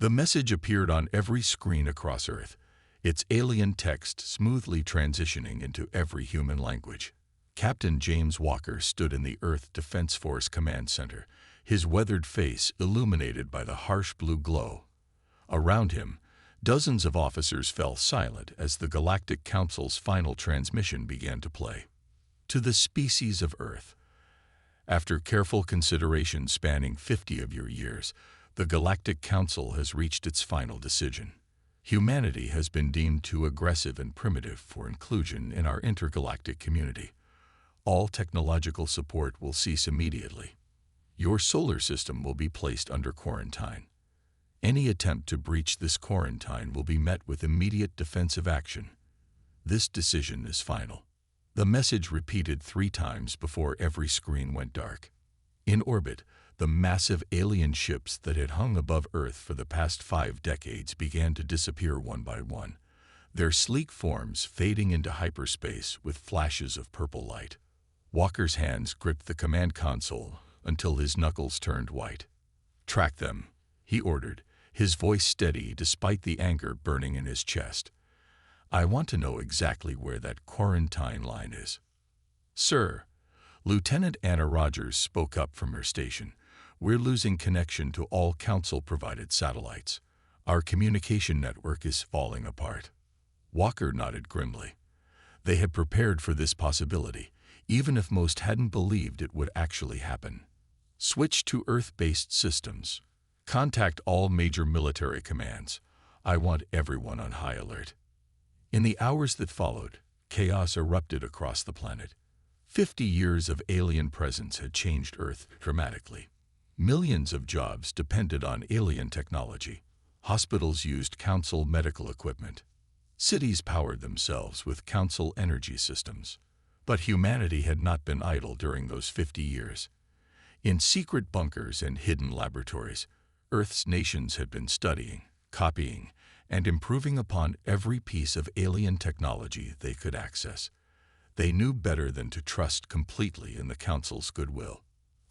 The message appeared on every screen across Earth, its alien text smoothly transitioning into every human language. Captain James Walker stood in the Earth Defense Force Command Center, his weathered face illuminated by the harsh blue glow. Around him, dozens of officers fell silent as the Galactic Council's final transmission began to play. To the species of Earth. After careful consideration spanning 50 of your years, the Galactic Council has reached its final decision. Humanity has been deemed too aggressive and primitive for inclusion in our intergalactic community. All technological support will cease immediately. Your solar system will be placed under quarantine. Any attempt to breach this quarantine will be met with immediate defensive action. This decision is final. The message repeated 3 times before every screen went dark. In orbit, the massive alien ships that had hung above Earth for the past 5 decades began to disappear one by one, their sleek forms fading into hyperspace with flashes of purple light. Walker's hands gripped the command console until his knuckles turned white. "Track them," he ordered, his voice steady despite the anger burning in his chest. "I want to know exactly where that quarantine line is." "Sir," Lieutenant Anna Rogers spoke up from her station, "we're losing connection to all Council-provided satellites. Our communication network is falling apart." Walker nodded grimly. They had prepared for this possibility, even if most hadn't believed it would actually happen. "Switch to Earth-based systems. Contact all major military commands. I want everyone on high alert." In the hours that followed, chaos erupted across the planet. 50 years of alien presence had changed Earth dramatically. Millions of jobs depended on alien technology. Hospitals used Council medical equipment. Cities powered themselves with Council energy systems. But humanity had not been idle during those 50 years. In secret bunkers and hidden laboratories, Earth's nations had been studying, copying, and improving upon every piece of alien technology they could access. They knew better than to trust completely in the Council's goodwill.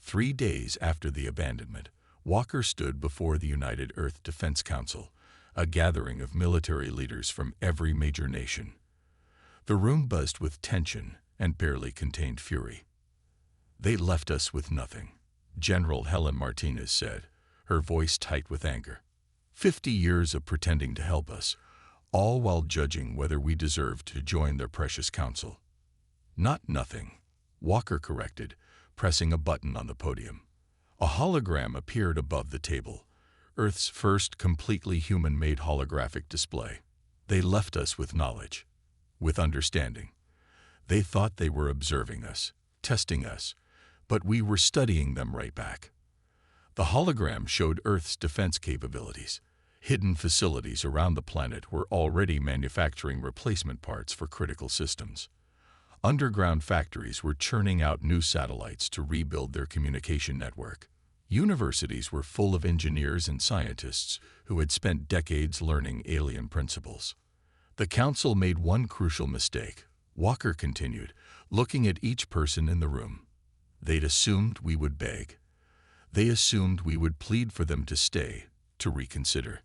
3 days after the abandonment, Walker stood before the United Earth Defense Council, a gathering of military leaders from every major nation. The room buzzed with tension and barely contained fury. "They left us with nothing," General Helen Martinez said, her voice tight with anger. 50 years of pretending to help us, all while judging whether we deserved to join their precious council. "Not nothing," Walker corrected, pressing a button on the podium. A hologram appeared above the table, Earth's first completely human-made holographic display. "They left us with knowledge, with understanding. They thought they were observing us, testing us, but we were studying them right back." The hologram showed Earth's defense capabilities. Hidden facilities around the planet were already manufacturing replacement parts for critical systems. Underground factories were churning out new satellites to rebuild their communication network. Universities were full of engineers and scientists who had spent decades learning alien principles. The Council made one crucial mistake, Walker continued, looking at each person in the room. They'd assumed we would beg. They assumed we would plead for them to stay, to reconsider.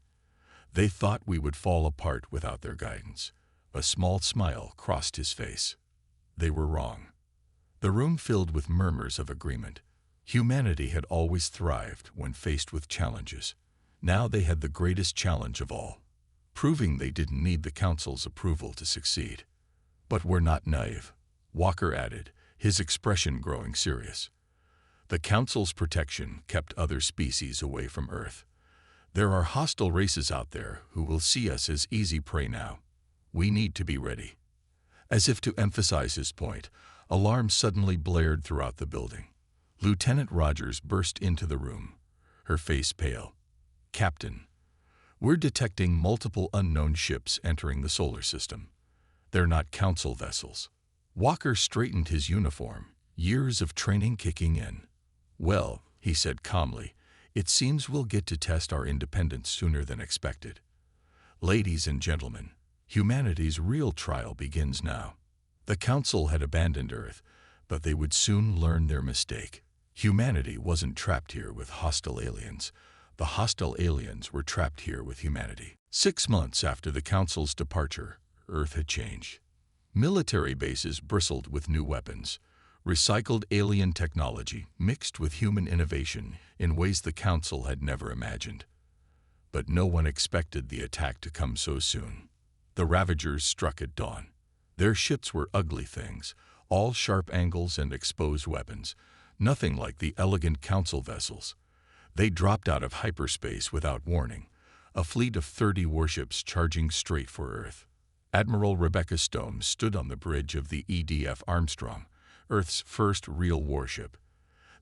They thought we would fall apart without their guidance. A small smile crossed his face. They were wrong. The room filled with murmurs of agreement. Humanity had always thrived when faced with challenges. Now they had the greatest challenge of all, proving they didn't need the Council's approval to succeed. "But we're not naive," Walker added, his expression growing serious. "The Council's protection kept other species away from Earth. There are hostile races out there who will see us as easy prey now. We need to be ready." As if to emphasize his point, alarms suddenly blared throughout the building. Lieutenant Rogers burst into the room, her face pale. "Captain, we're detecting multiple unknown ships entering the solar system. They're not Council vessels." Walker straightened his uniform, years of training kicking in. "Well," he said calmly, "it seems we'll get to test our independence sooner than expected. Ladies and gentlemen, humanity's real trial begins now." The Council had abandoned Earth, but they would soon learn their mistake. Humanity wasn't trapped here with hostile aliens, The hostile aliens were trapped here with humanity. 6 months after the Council's departure, Earth had changed. Military bases bristled with new weapons, recycled alien technology mixed with human innovation in ways the Council had never imagined. But no one expected the attack to come so soon. The Ravagers struck at dawn. Their ships were ugly things, all sharp angles and exposed weapons, nothing like the elegant Council vessels. They dropped out of hyperspace without warning, a fleet of 30 warships charging straight for Earth. Admiral Rebecca Stone stood on the bridge of the EDF Armstrong, Earth's first real warship.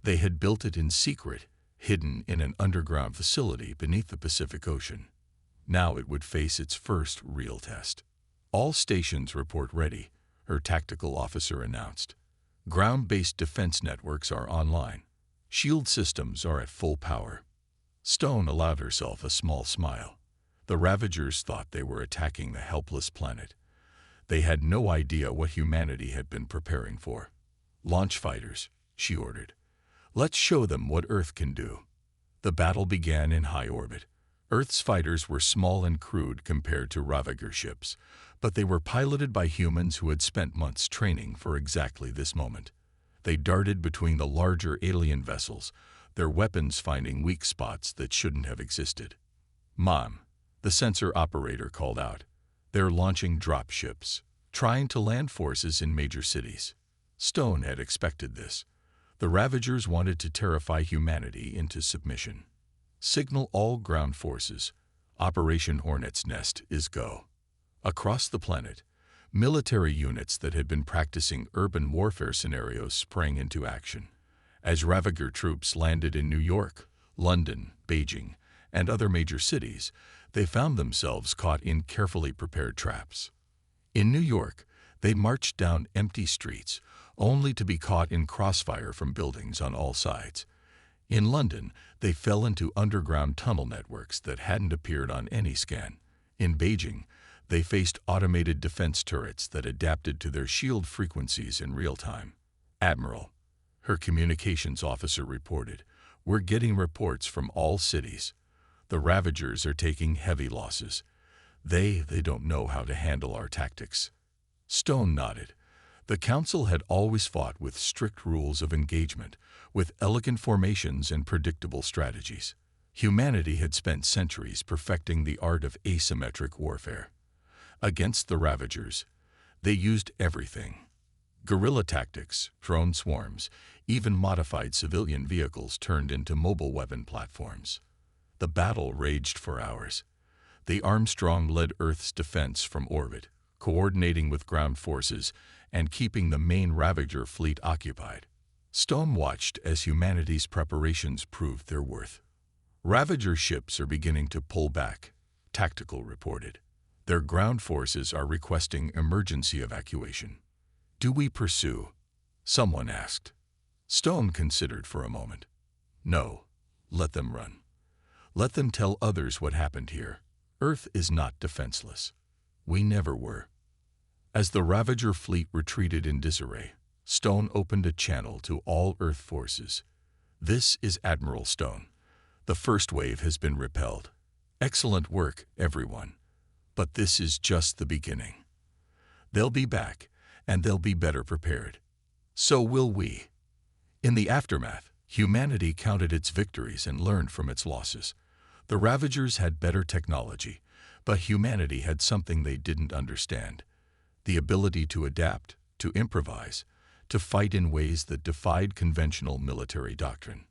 They had built it in secret, hidden in an underground facility beneath the Pacific Ocean. Now it would face its first real test. All stations report ready, her tactical officer announced. Ground-based defense networks are online. Shield systems are at full power. Stone allowed herself a small smile. The Ravagers thought they were attacking the helpless planet. They had no idea what humanity had been preparing for. "Launch fighters," she ordered. "Let's show them what Earth can do." The battle began in high orbit. Earth's fighters were small and crude compared to Ravager ships, but they were piloted by humans who had spent months training for exactly this moment. They darted between the larger alien vessels, their weapons finding weak spots that shouldn't have existed. "Mom," the sensor operator called out. "They're launching drop ships, trying to land forces in major cities." Stone had expected this. The Ravagers wanted to terrify humanity into submission. "Signal all ground forces. Operation Hornet's Nest is go." Across the planet, military units that had been practicing urban warfare scenarios sprang into action. As Ravager troops landed in New York, London, Beijing, and other major cities, they found themselves caught in carefully prepared traps. In New York, they marched down empty streets, only to be caught in crossfire from buildings on all sides. In London, they fell into underground tunnel networks that hadn't appeared on any scan. In Beijing, they faced automated defense turrets that adapted to their shield frequencies in real time. "Admiral," her communications officer reported, "we're getting reports from all cities. The Ravagers are taking heavy losses. They don't know how to handle our tactics." Stone nodded. The Council had always fought with strict rules of engagement, with elegant formations and predictable strategies. Humanity had spent centuries perfecting the art of asymmetric warfare. Against the Ravagers, they used everything. Guerrilla tactics, drone swarms, even modified civilian vehicles turned into mobile weapon platforms. The battle raged for hours. The Armstrong led Earth's defense from orbit, coordinating with ground forces and keeping the main Ravager fleet occupied. Stone watched as humanity's preparations proved their worth. "Ravager ships are beginning to pull back," Tactical reported. "Their ground forces are requesting emergency evacuation." "Do we pursue?" someone asked. Stone considered for a moment. "No, let them run. Let them tell others what happened here. Earth is not defenseless. We never were." As the Ravager fleet retreated in disarray, Stone opened a channel to all Earth forces. "This is Admiral Stone. The first wave has been repelled. Excellent work, everyone. But this is just the beginning. They'll be back, and they'll be better prepared. So will we." In the aftermath, humanity counted its victories and learned from its losses. The Ravagers had better technology, but humanity had something they didn't understand: the ability to adapt, to improvise, to fight in ways that defied conventional military doctrine.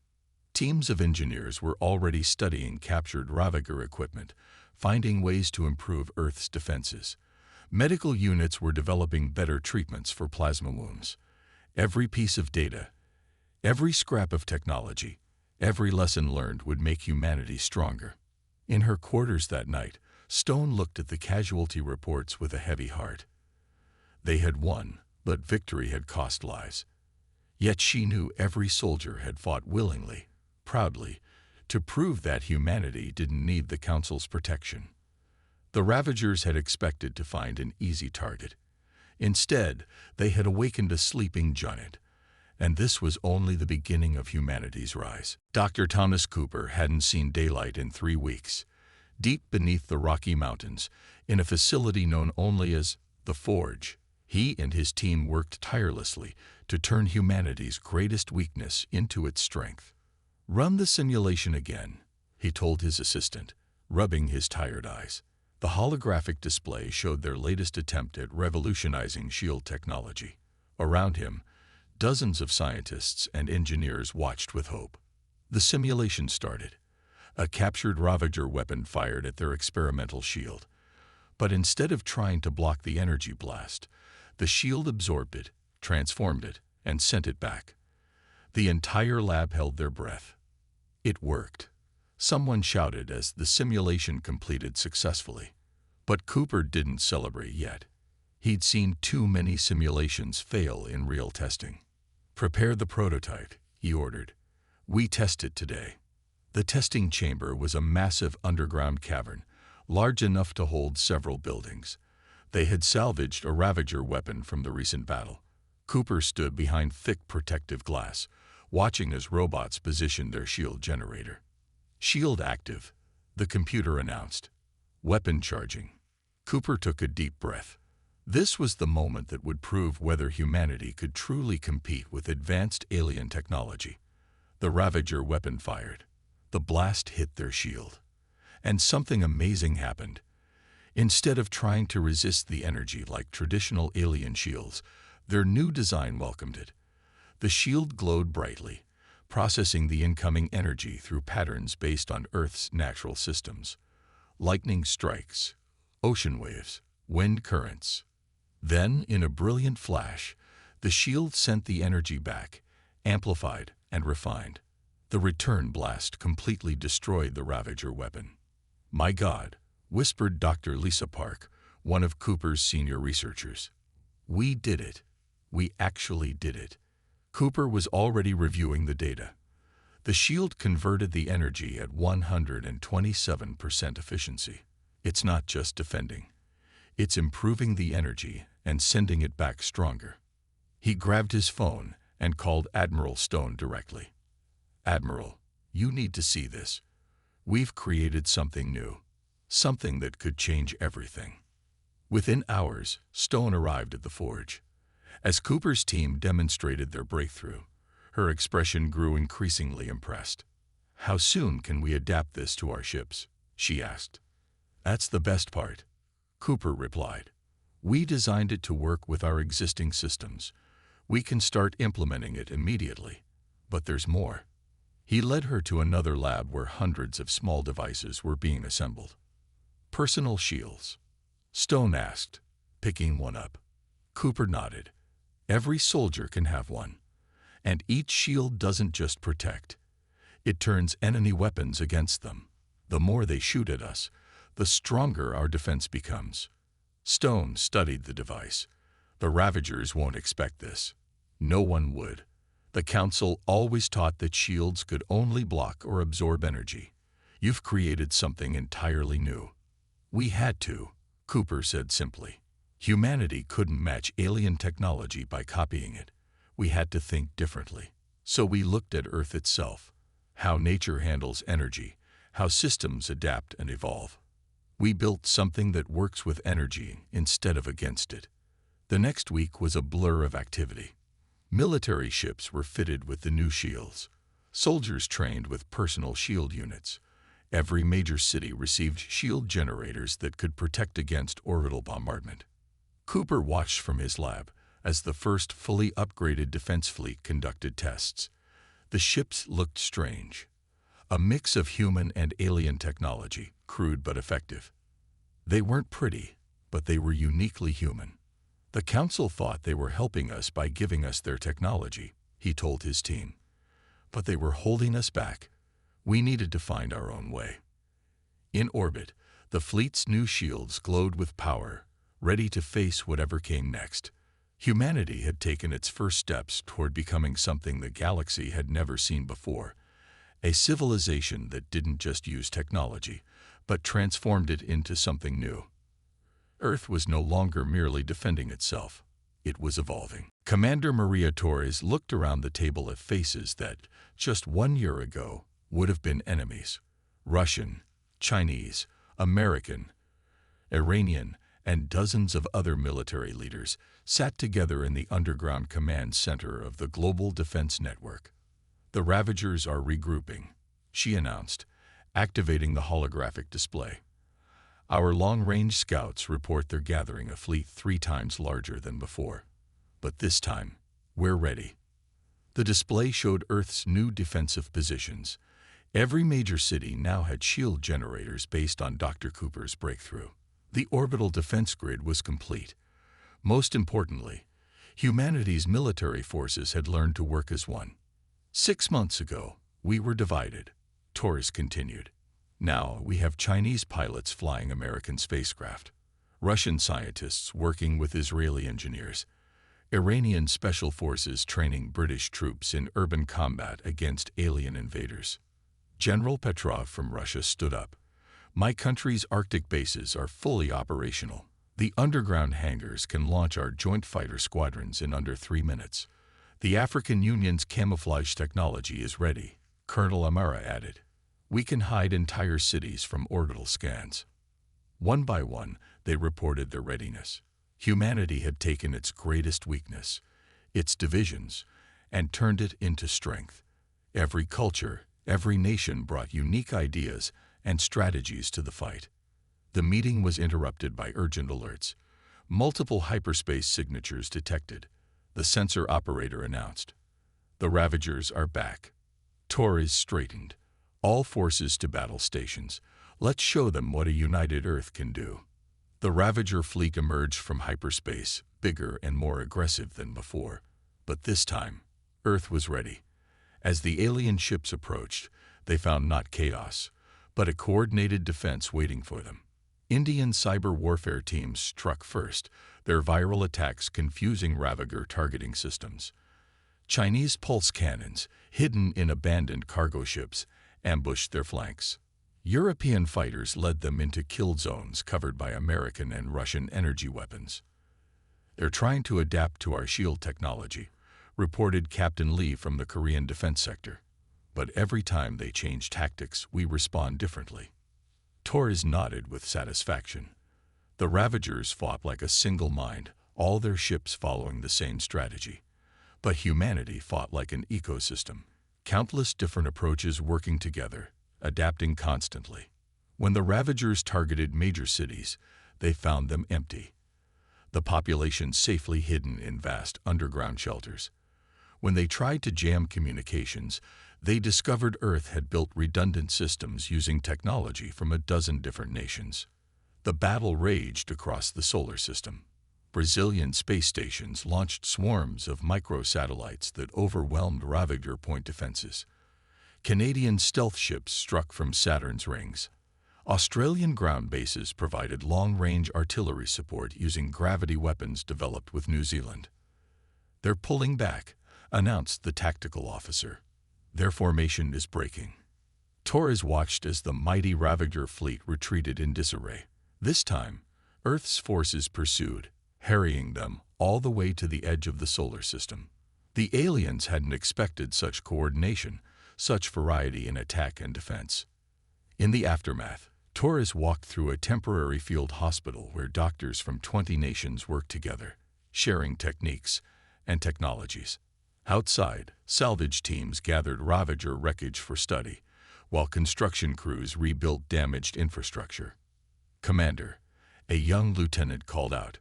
Teams of engineers were already studying captured Ravager equipment, finding ways to improve Earth's defenses. Medical units were developing better treatments for plasma wounds. Every piece of data, every scrap of technology, every lesson learned would make humanity stronger. In her quarters that night, Stone looked at the casualty reports with a heavy heart. They had won, but victory had cost lives. Yet she knew every soldier had fought willingly, proudly, to prove that humanity didn't need the Council's protection. The Ravagers had expected to find an easy target. Instead, they had awakened a sleeping giant, And this was only the beginning of humanity's rise. Dr. Thomas Cooper hadn't seen daylight in 3 weeks. Deep beneath the Rocky Mountains, in a facility known only as the Forge, he and his team worked tirelessly to turn humanity's greatest weakness into its strength. "Run the simulation again," he told his assistant, rubbing his tired eyes. The holographic display showed their latest attempt at revolutionizing shield technology. Around him, dozens of scientists and engineers watched with hope. The simulation started. A captured Ravager weapon fired at their experimental shield. But instead of trying to block the energy blast, the shield absorbed it, transformed it, and sent it back. The entire lab held their breath. It worked. Someone shouted as the simulation completed successfully. But Cooper didn't celebrate yet. He'd seen too many simulations fail in real testing. "Prepare the prototype," he ordered. "We test it today." The testing chamber was a massive underground cavern, large enough to hold several buildings. They had salvaged a Ravager weapon from the recent battle. Cooper stood behind thick protective glass, watching as robots positioned their shield generator. "Shield active," the computer announced. "Weapon charging." Cooper took a deep breath. This was the moment that would prove whether humanity could truly compete with advanced alien technology. The Ravager weapon fired. The blast hit their shield. And something amazing happened. Instead of trying to resist the energy like traditional alien shields, their new design welcomed it. The shield glowed brightly, processing the incoming energy through patterns based on Earth's natural systems. Lightning strikes, ocean waves, wind currents. Then, in a brilliant flash, the shield sent the energy back, amplified and refined. The return blast completely destroyed the Ravager weapon. "My God," whispered Dr. Lisa Park, one of Cooper's senior researchers. "We did it. We actually did it." Cooper was already reviewing the data. The shield converted the energy at 127% efficiency. It's not just defending. It's improving the energy and sending it back stronger. He grabbed his phone and called Admiral Stone directly. "Admiral, you need to see this. We've created something new, something that could change everything." Within hours, Stone arrived at the Forge. As Cooper's team demonstrated their breakthrough, her expression grew increasingly impressed. "How soon can we adapt this to our ships?" she asked. "That's the best part," Cooper replied. "We designed it to work with our existing systems. We can start implementing it immediately. But there's more." He led her to another lab where hundreds of small devices were being assembled. "Personal shields?" Stone asked, picking one up. Cooper nodded. "Every soldier can have one. And each shield doesn't just protect. It turns enemy weapons against them. The more they shoot at us, the stronger our defense becomes." Stone studied the device. "The Ravagers won't expect this. No one would. The Council always taught that shields could only block or absorb energy. You've created something entirely new." "We had to," Cooper said simply. "Humanity couldn't match alien technology by copying it. We had to think differently. So we looked at Earth itself, how nature handles energy, how systems adapt and evolve. We built something that works with energy instead of against it." The next week was a blur of activity. Military ships were fitted with the new shields. Soldiers trained with personal shield units. Every major city received shield generators that could protect against orbital bombardment. Cooper watched from his lab as the first fully upgraded defense fleet conducted tests. The ships looked strange. A mix of human and alien technology, crude but effective. They weren't pretty, but they were uniquely human. "The Council thought they were helping us by giving us their technology," he told his team. "But they were holding us back. We needed to find our own way." In orbit, the fleet's new shields glowed with power, ready to face whatever came next. Humanity had taken its first steps toward becoming something the galaxy had never seen before. A civilization that didn't just use technology, but transformed it into something new. Earth was no longer merely defending itself. It was evolving. Commander Maria Torres looked around the table at faces that, just 1 year ago, would have been enemies. Russian, Chinese, American, Iranian, and dozens of other military leaders sat together in the underground command center of the Global Defense Network. "The Ravagers are regrouping," she announced, activating the holographic display. "Our long-range scouts report they're gathering a fleet 3 times larger than before. But this time, we're ready." The display showed Earth's new defensive positions. Every major city now had shield generators based on Dr. Cooper's breakthrough. The orbital defense grid was complete. Most importantly, humanity's military forces had learned to work as one. 6 months ago, we were divided, Torres continued. Now we have Chinese pilots flying American spacecraft, Russian scientists working with Israeli engineers, Iranian special forces training British troops in urban combat against alien invaders. General Petrov from Russia stood up. "My country's Arctic bases are fully operational. The underground hangars can launch our joint fighter squadrons in under 3 minutes. The African Union's camouflage technology is ready," Colonel Amara added. "We can hide entire cities from orbital scans." One by one, they reported their readiness. Humanity had taken its greatest weakness, its divisions, and turned it into strength. Every culture, every nation brought unique ideas and strategies to the fight. The meeting was interrupted by urgent alerts. Multiple hyperspace signatures detected. The sensor operator announced, "The Ravagers are back." Torres straightened. "All forces to battle stations. Let's show them what a united Earth can do." The Ravager fleet emerged from hyperspace, bigger and more aggressive than before. But this time, Earth was ready. As the alien ships approached, they found not chaos, but a coordinated defense waiting for them. Indian cyber warfare teams struck first, their viral attacks confusing Ravager targeting systems. Chinese pulse cannons, hidden in abandoned cargo ships, ambushed their flanks. European fighters led them into kill zones covered by American and Russian energy weapons. "They're trying to adapt to our shield technology," reported Captain Lee from the Korean defense sector. "But every time they change tactics, we respond differently." Torres nodded with satisfaction. The Ravagers fought like a single mind, all their ships following the same strategy. But humanity fought like an ecosystem, countless different approaches working together, adapting constantly. When the Ravagers targeted major cities, they found them empty, the population safely hidden in vast underground shelters. When they tried to jam communications, they discovered Earth had built redundant systems using technology from a dozen different nations. The battle raged across the solar system. Brazilian space stations launched swarms of microsatellites that overwhelmed Ravager point defenses. Canadian stealth ships struck from Saturn's rings. Australian ground bases provided long-range artillery support using gravity weapons developed with New Zealand. "They're pulling back," announced the tactical officer. "Their formation is breaking." Torres watched as the mighty Ravager fleet retreated in disarray. This time, Earth's forces pursued, harrying them all the way to the edge of the solar system. The aliens hadn't expected such coordination, such variety in attack and defense. In the aftermath, Torres walked through a temporary field hospital where doctors from 20 nations worked together, sharing techniques and technologies. Outside, salvage teams gathered Ravager wreckage for study, while construction crews rebuilt damaged infrastructure. "Commander," a young lieutenant called out,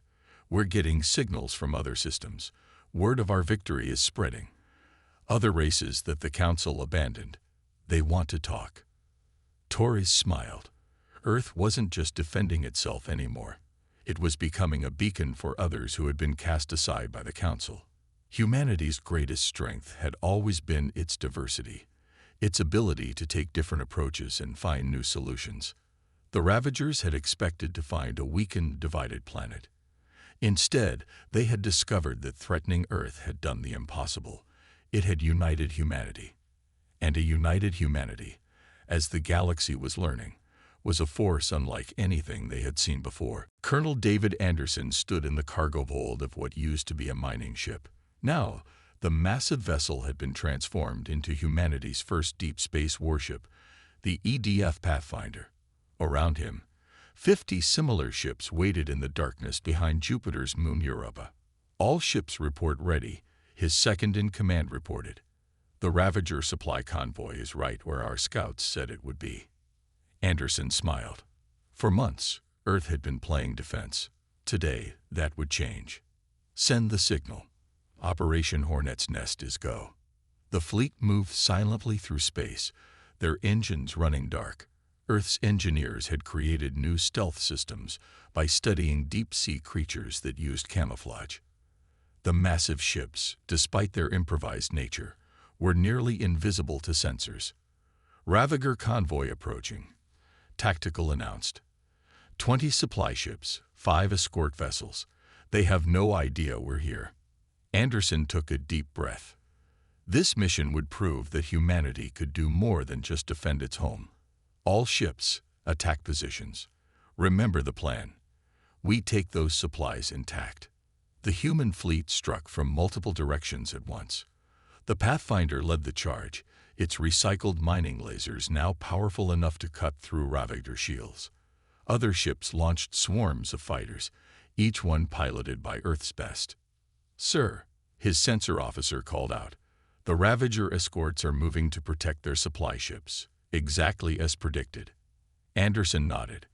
"we're getting signals from other systems. Word of our victory is spreading. Other races that the Council abandoned. They want to talk." Torres smiled. Earth wasn't just defending itself anymore. It was becoming a beacon for others who had been cast aside by the Council. Humanity's greatest strength had always been its diversity, its ability to take different approaches and find new solutions. The Ravagers had expected to find a weakened, divided planet. Instead, they had discovered that threatening Earth had done the impossible. It had united humanity. And a united humanity, as the galaxy was learning, was a force unlike anything they had seen before. Colonel David Anderson stood in the cargo hold of what used to be a mining ship. Now, the massive vessel had been transformed into humanity's first deep space warship, the EDF Pathfinder. Around him, 50 similar ships waited in the darkness behind Jupiter's moon Europa. All ships report ready, his second-in-command reported. The Ravager supply convoy is right where our scouts said it would be. Anderson smiled. For months, Earth had been playing defense. Today, that would change. Send the signal. Operation Hornet's Nest is go. The fleet moved silently through space, their engines running dark. Earth's engineers had created new stealth systems by studying deep-sea creatures that used camouflage. The massive ships, despite their improvised nature, were nearly invisible to sensors. Ravager convoy approaching. Tactical announced. 20 supply ships, 5 escort vessels. They have no idea we're here. Anderson took a deep breath. This mission would prove that humanity could do more than just defend its home. All ships, attack positions. Remember the plan. We take those supplies intact. The human fleet struck from multiple directions at once. The Pathfinder led the charge, its recycled mining lasers now powerful enough to cut through Ravager shields. Other ships launched swarms of fighters, each one piloted by Earth's best. "Sir," his sensor officer called out, "the Ravager escorts are moving to protect their supply ships, exactly as predicted." Anderson nodded.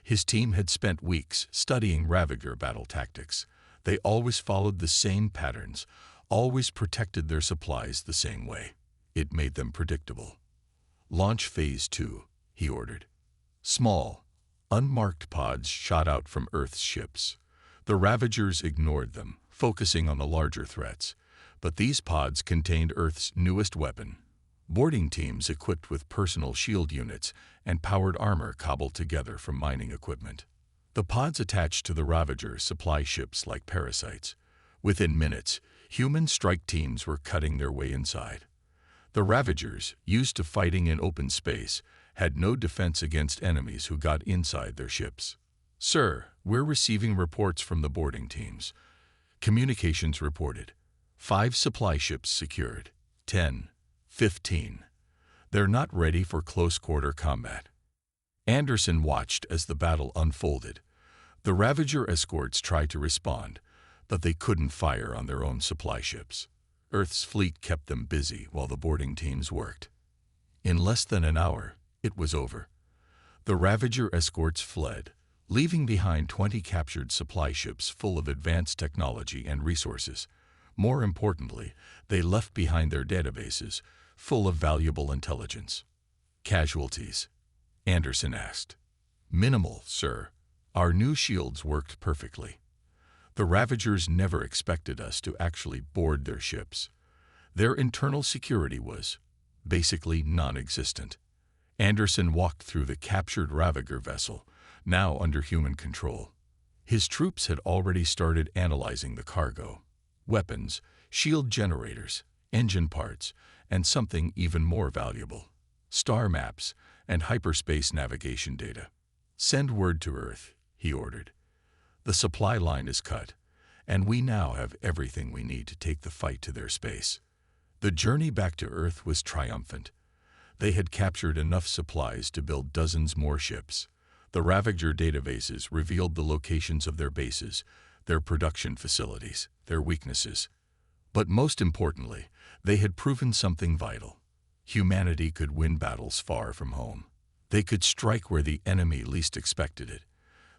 His team had spent weeks studying Ravager battle tactics. They always followed the same patterns, always protected their supplies the same way. It made them predictable. "Launch Phase 2, he ordered. Small, unmarked pods shot out from Earth's ships. The Ravagers ignored them, focusing on the larger threats. But these pods contained Earth's newest weapon. Boarding teams equipped with personal shield units and powered armor cobbled together from mining equipment. The pods attached to the Ravager supply ships like parasites. Within minutes, human strike teams were cutting their way inside. The Ravagers, used to fighting in open space, had no defense against enemies who got inside their ships. "Sir, we're receiving reports from the boarding teams." Communications reported. 5 supply ships secured. 10, 15. They're not ready for close-quarter combat. Anderson watched as the battle unfolded. The Ravager escorts tried to respond, but they couldn't fire on their own supply ships. Earth's fleet kept them busy while the boarding teams worked. In less than an hour, it was over. The Ravager escorts fled, leaving behind 20 captured supply ships full of advanced technology and resources. More importantly, they left behind their databases, full of valuable intelligence. "Casualties?" Anderson asked. "Minimal, sir. Our new shields worked perfectly. The Ravagers never expected us to actually board their ships. Their internal security was basically non-existent." Anderson walked through the captured Ravager vessel, now under human control. His troops had already started analyzing the cargo. Weapons, shield generators, engine parts, and something even more valuable: star maps and hyperspace navigation data. "Send word to Earth," he ordered. "The supply line is cut, and we now have everything we need to take the fight to their space." The journey back to Earth was triumphant. They had captured enough supplies to build dozens more ships. The Ravager databases revealed the locations of their bases, their production facilities, their weaknesses. But most importantly, they had proven something vital. Humanity could win battles far from home. They could strike where the enemy least expected it.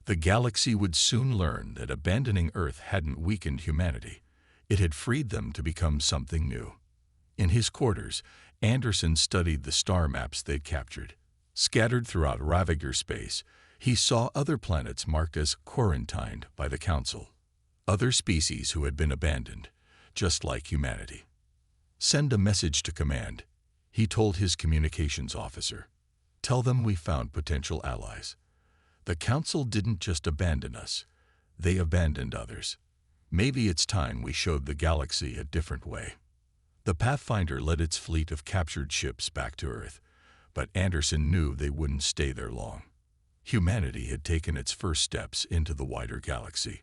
The galaxy would soon learn that abandoning Earth hadn't weakened humanity. It had freed them to become something new. In his quarters, Anderson studied the star maps they'd captured. Scattered throughout Ravager space, he saw other planets marked as quarantined by the Council. Other species who had been abandoned, just like humanity. "Send a message to command," he told his communications officer. "Tell them we found potential allies. The Council didn't just abandon us, they abandoned others. Maybe it's time we showed the galaxy a different way." The Pathfinder led its fleet of captured ships back to Earth, but Anderson knew they wouldn't stay there long. Humanity had taken its first steps into the wider galaxy,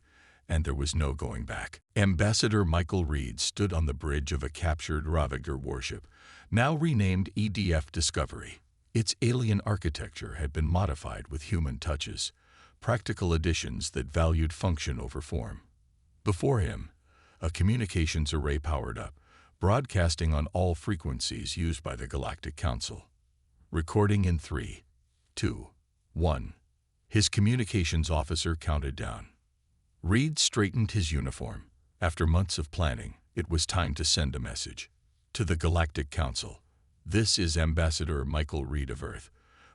and there was no going back. Ambassador Michael Reed stood on the bridge of a captured Ravager warship, now renamed EDF Discovery. Its alien architecture had been modified with human touches, practical additions that valued function over form. Before him, a communications array powered up, broadcasting on all frequencies used by the Galactic Council. Recording in 3, 2, 1. His communications officer counted down. Reed straightened his uniform. After months of planning, it was time to send a message. To the Galactic Council, this is Ambassador Michael Reed of Earth,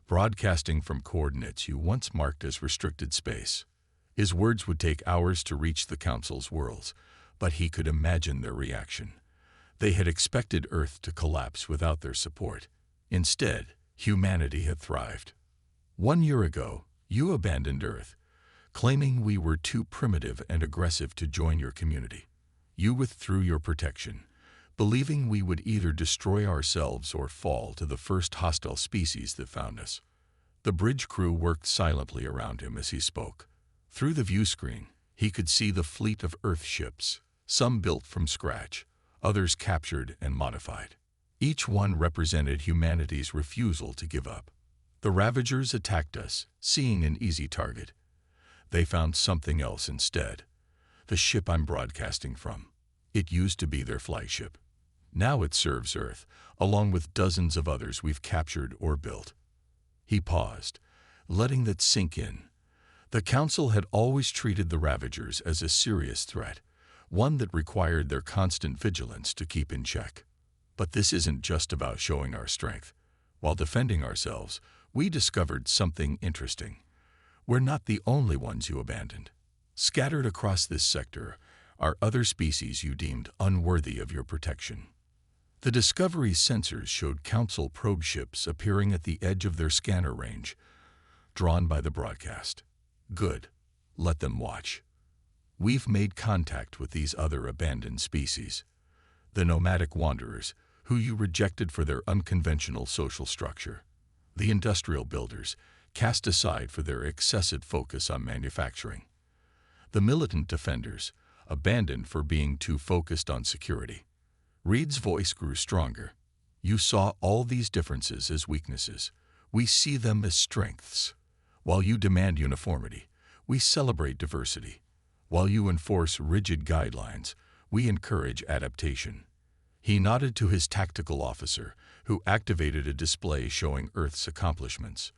broadcasting from coordinates you once marked as restricted space. His words would take hours to reach the Council's worlds, but he could imagine their reaction. They had expected Earth to collapse without their support. Instead, humanity had thrived. 1 year ago, you abandoned Earth, claiming we were too primitive and aggressive to join your community. You withdrew your protection, believing we would either destroy ourselves or fall to the first hostile species that found us. The bridge crew worked silently around him as he spoke. Through the view screen, he could see the fleet of Earth ships, some built from scratch, others captured and modified. Each one represented humanity's refusal to give up. The Ravagers attacked us, seeing an easy target. They found something else instead. The ship I'm broadcasting from. It used to be their flagship. Now it serves Earth, along with dozens of others we've captured or built. He paused, letting that sink in. The Council had always treated the Ravagers as a serious threat, one that required their constant vigilance to keep in check. But this isn't just about showing our strength. While defending ourselves, we discovered something interesting. We're not the only ones you abandoned. Scattered across this sector are other species you deemed unworthy of your protection. The Discovery's sensors showed Council probe ships appearing at the edge of their scanner range, drawn by the broadcast. Good. Let them watch. We've made contact with these other abandoned species, the nomadic wanderers, who you rejected for their unconventional social structure, the industrial builders, cast aside for their excessive focus on manufacturing, the militant defenders, abandoned for being too focused on security. Reed's voice grew stronger. You saw all these differences as weaknesses. We see them as strengths. While you demand uniformity, we celebrate diversity. While you enforce rigid guidelines, we encourage adaptation. He nodded to his tactical officer, who activated a display showing Earth's accomplishments,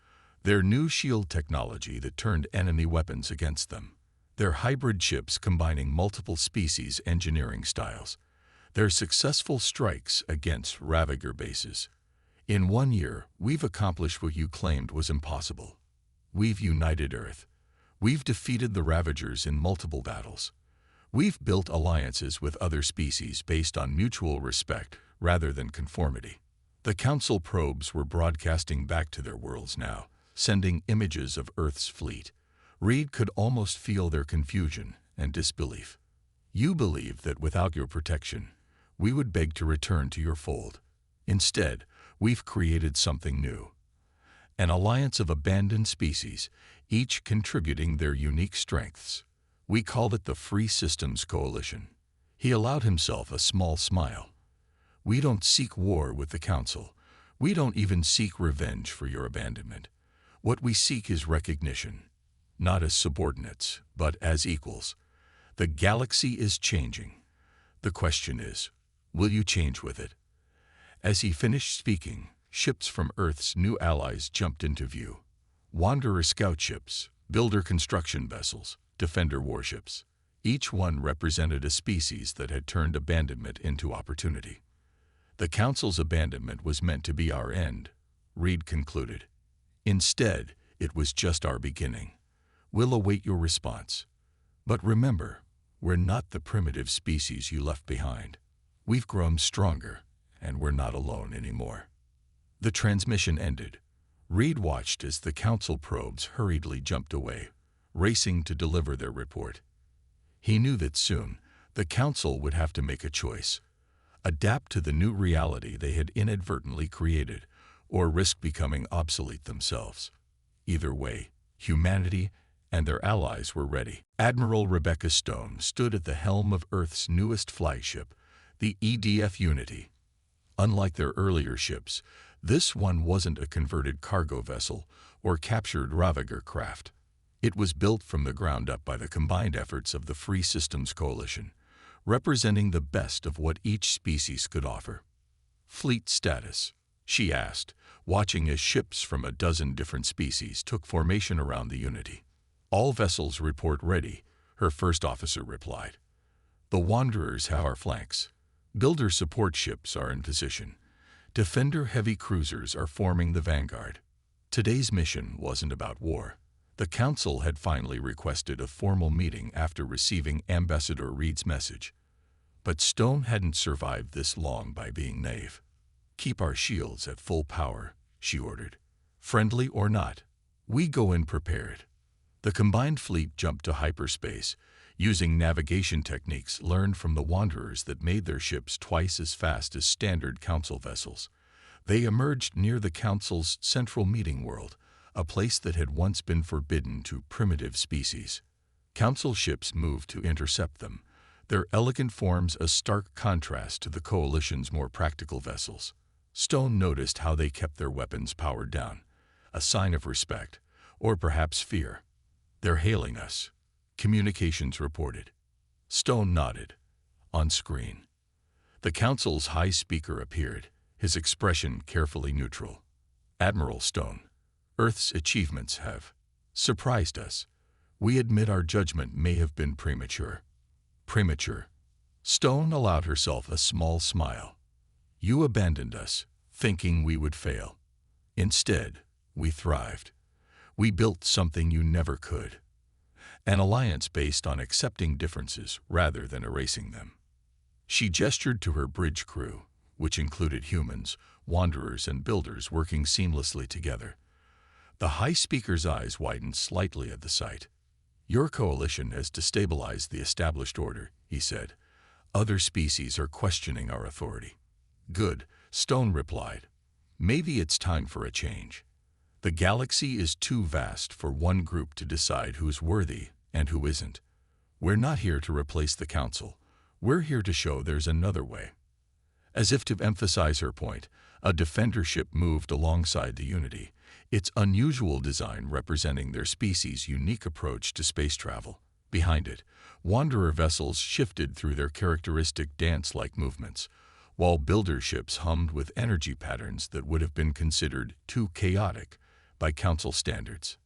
their new shield technology that turned enemy weapons against them, their hybrid ships combining multiple species engineering styles, their successful strikes against Ravager bases. In 1 year, we've accomplished what you claimed was impossible. We've united Earth. We've defeated the Ravagers in multiple battles. We've built alliances with other species based on mutual respect rather than conformity. The Council probes were broadcasting back to their worlds now, sending images of Earth's fleet. Reed could almost feel their confusion and disbelief. You believed that without your protection, we would beg to return to your fold. Instead, we've created something new. An alliance of abandoned species, each contributing their unique strengths. We called it the Free Systems Coalition. He allowed himself a small smile. We don't seek war with the Council. We don't even seek revenge for your abandonment. What we seek is recognition, not as subordinates, but as equals. The galaxy is changing. The question is, will you change with it? As he finished speaking, ships from Earth's new allies jumped into view. Wanderer scout ships, builder construction vessels, defender warships. Each one represented a species that had turned abandonment into opportunity. The Council's abandonment was meant to be our end, Reed concluded. Instead, it was just our beginning. We'll await your response. But remember, we're not the primitive species you left behind. We've grown stronger, and we're not alone anymore. The transmission ended. Reed watched as the Council probes hurriedly jumped away, racing to deliver their report. He knew that soon, the Council would have to make a choice: adapt to the new reality they had inadvertently created, or risk becoming obsolete themselves. Either way, Humanity and their allies were ready. Admiral Rebecca Stone stood at the helm of Earth's newest flagship, the EDF Unity. Unlike their earlier ships, this one wasn't a converted cargo vessel or captured Ravager craft. It was built from the ground up by the combined efforts of the Free Systems Coalition, representing the best of what each species could offer. Fleet status, she asked, watching as ships from a dozen different species took formation around the Unity. All vessels report ready, her first officer replied. The Wanderers have our flanks. Builder support ships are in position. Defender heavy cruisers are forming the vanguard. Today's mission wasn't about war. The Council had finally requested a formal meeting after receiving Ambassador Reed's message. But Stone hadn't survived this long by being naive. Keep our shields at full power, she ordered. Friendly or not, we go in prepared. The combined fleet jumped to hyperspace, using navigation techniques learned from the Wanderers that made their ships twice as fast as standard Council vessels. They emerged near the Council's central meeting world, a place that had once been forbidden to primitive species. Council ships moved to intercept them, their elegant forms a stark contrast to the Coalition's more practical vessels. Stone noticed how they kept their weapons powered down, a sign of respect, or perhaps fear. They're hailing us, communications reported. Stone nodded. On screen, the Council's high speaker appeared, his expression carefully neutral. Admiral Stone, Earth's achievements have surprised us. We admit our judgment may have been premature. Premature. Stone allowed herself a small smile. You abandoned us, thinking we would fail. Instead, we thrived. We built something you never could. An alliance based on accepting differences rather than erasing them. She gestured to her bridge crew, which included humans, Wanderers, and Builders working seamlessly together. The High Speaker's eyes widened slightly at the sight. Your coalition has destabilized the established order, he said. Other species are questioning our authority. Good, Stone replied. Maybe it's time for a change. The galaxy is too vast for one group to decide who's worthy and who isn't. We're not here to replace the Council. We're here to show there's another way. As if to emphasize her point, a defender ship moved alongside the Unity, its unusual design representing their species' unique approach to space travel. Behind it, Wanderer vessels shifted through their characteristic dance-like movements, while Builder ships hummed with energy patterns that would have been considered too chaotic by Council standards.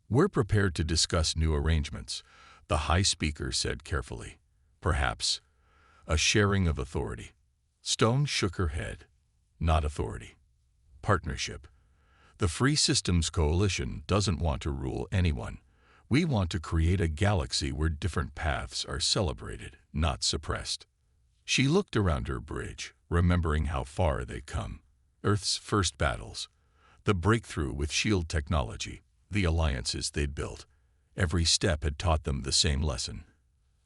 We're prepared to discuss new arrangements, the High Speaker said carefully. Perhaps a sharing of authority. Stone shook her head. Not authority. Partnership. The Free Systems Coalition doesn't want to rule anyone. We want to create a galaxy where different paths are celebrated, not suppressed. She looked around her bridge, remembering how far they'd come. Earth's first battles, the breakthrough with shield technology, the alliances they'd built. Every step had taught them the same lesson.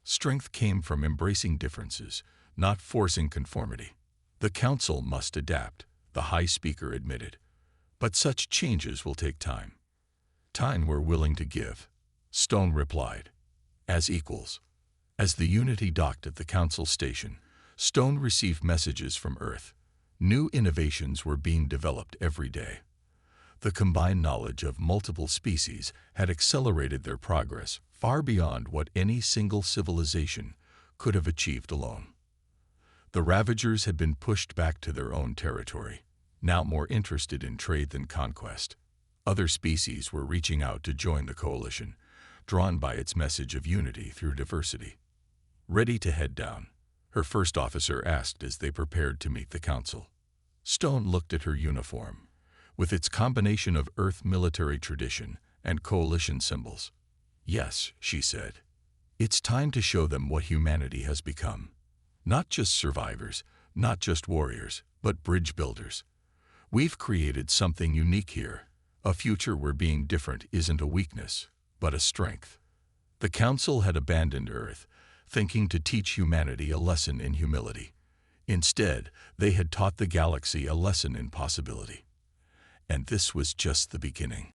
Strength came from embracing differences, not forcing conformity. The Council must adapt, the High Speaker admitted. But such changes will take time. Time we're willing to give, Stone replied. As equals. As the Unity docked at the Council station, Stone received messages from Earth. New innovations were being developed every day. The combined knowledge of multiple species had accelerated their progress far beyond what any single civilization could have achieved alone. The Ravagers had been pushed back to their own territory, now more interested in trade than conquest. Other species were reaching out to join the coalition, drawn by its message of unity through diversity. Ready to head down, her first officer asked as they prepared to meet the Council. Stone looked at her uniform, with its combination of Earth military tradition and coalition symbols. Yes, she said. It's time to show them what humanity has become. Not just survivors, not just warriors, but bridge builders. We've created something unique here. A future where being different isn't a weakness, but a strength. The Council had abandoned Earth, thinking to teach humanity a lesson in humility. Instead, they had taught the galaxy a lesson in possibility. And this was just the beginning.